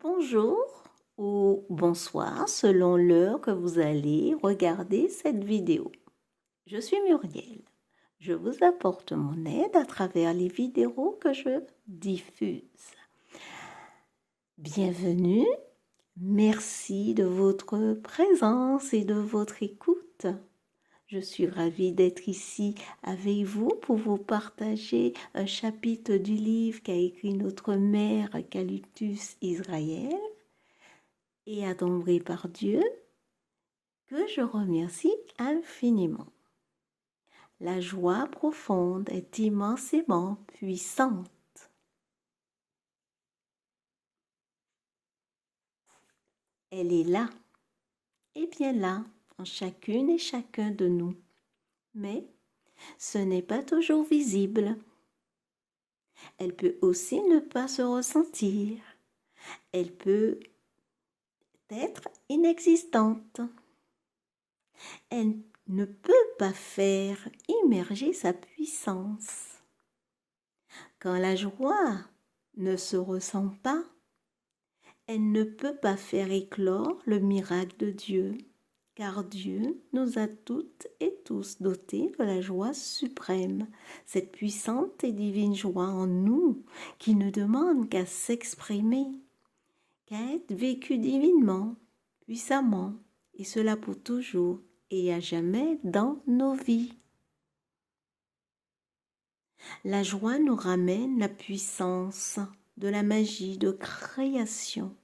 Bonjour ou bonsoir selon l'heure que vous allez regarder cette vidéo. Je suis Muriel. Je vous apporte mon aide à travers les vidéos que je diffuse. Bienvenue, merci de votre présence et de votre écoute. Je suis ravie d'être ici avec vous pour vous partager un chapitre du livre qu'a écrit notre mère Eucalyptus Israël et adoré par Dieu, que je remercie infiniment. La joie profonde est immensément puissante. Elle est là, et bien là, en chacune et chacun de nous. Mais ce n'est pas toujours visible. Elle peut aussi ne pas se ressentir. Elle peut être inexistante. Elle ne peut pas faire immerger sa puissance. Quand la joie ne se ressent pas, elle ne peut pas faire éclore le miracle de Dieu, car Dieu nous a toutes et tous dotés de la joie suprême, cette puissante et divine joie en nous qui ne demande qu'à s'exprimer, qu'à être vécue divinement, puissamment, et cela pour toujours et à jamais dans nos vies. La joie nous ramène la puissance de la magie de création,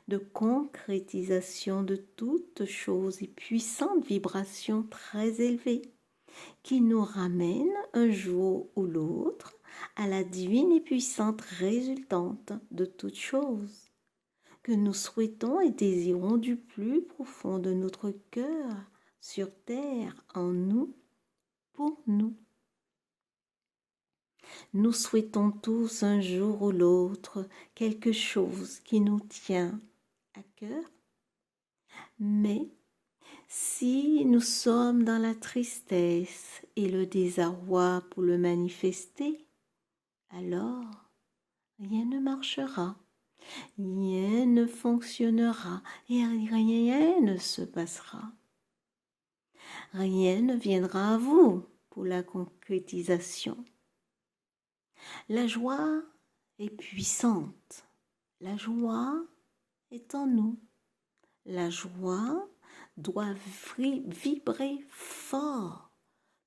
de concrétisation de toutes choses et puissantes vibrations très élevées qui nous ramènent un jour ou l'autre à la divine et puissante résultante de toutes choses que nous souhaitons et désirons du plus profond de notre cœur sur terre, en nous, pour nous. Nous souhaitons tous un jour ou l'autre quelque chose qui nous tient à cœur, mais si nous sommes dans la tristesse et le désarroi pour le manifester, alors rien ne marchera, rien ne fonctionnera et rien ne se passera. Rien ne viendra à vous pour la concrétisation. La joie est puissante. La joie est en nous. La joie doit vibrer fort,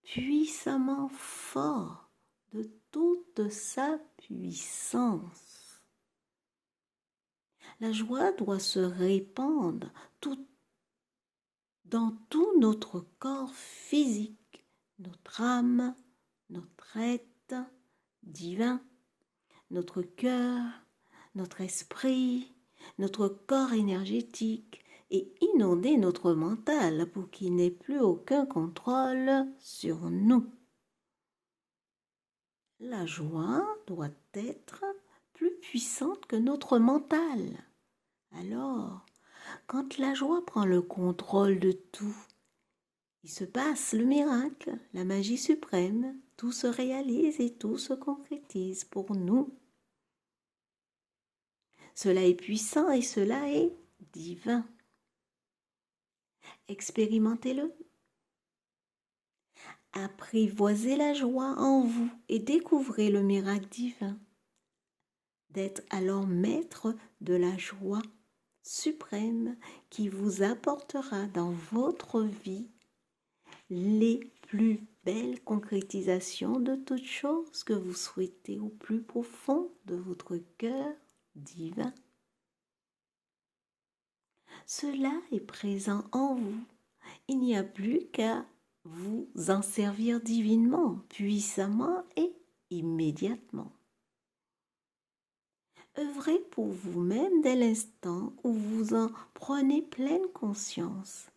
puissamment fort, de toute sa puissance. La joie doit se répandre dans tout notre corps physique, notre âme, notre être divin, notre cœur, notre esprit, notre corps énergétique et inonder notre mental pour qu'il n'ait plus aucun contrôle sur nous. La joie doit être plus puissante que notre mental. Alors, quand la joie prend le contrôle de tout, il se passe le miracle, la magie suprême, tout se réalise et tout se concrétise pour nous. Cela est puissant et cela est divin. Expérimentez-le. Apprivoisez la joie en vous et découvrez le miracle divin d'être alors maître de la joie suprême qui vous apportera dans votre vie les plus belles concrétisations de toutes choses que vous souhaitez au plus profond de votre cœur divin. Cela est présent en vous. Il n'y a plus qu'à vous en servir divinement, puissamment et immédiatement. Œuvrez pour vous-même dès l'instant où vous en prenez pleine conscience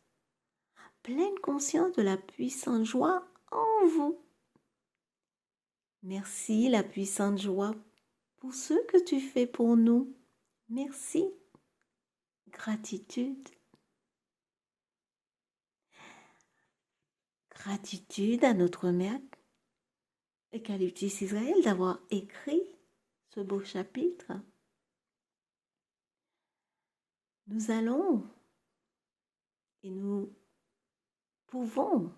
de la puissante joie en vous. Merci la puissante joie pour ce que tu fais pour nous. Merci. Gratitude. Gratitude à notre mère Eucalyptus Israël d'avoir écrit ce beau chapitre. nous allons et nous pouvons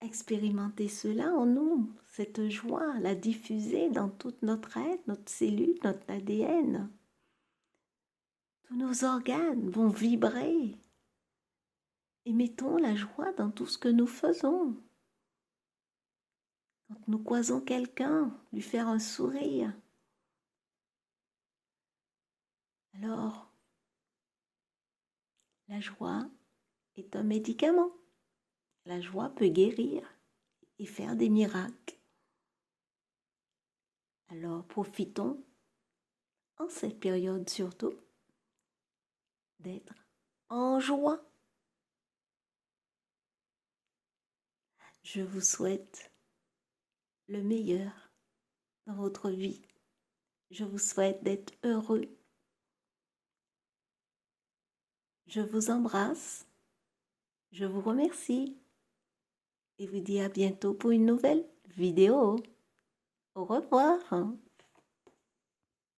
expérimenter cela en nous, cette joie, la diffuser dans toute notre être, notre cellule, notre ADN. Tous nos organes vont vibrer. Et mettons la joie dans tout ce que nous faisons. Quand nous croisons quelqu'un, lui faire un sourire. Alors, la joie est un médicament. La joie peut guérir et faire des miracles. Alors, profitons, en cette période surtout, d'être en joie. Je vous souhaite le meilleur dans votre vie. Je vous souhaite d'être heureux. Je vous embrasse. Je vous remercie et vous dis à bientôt pour une nouvelle vidéo. Au revoir.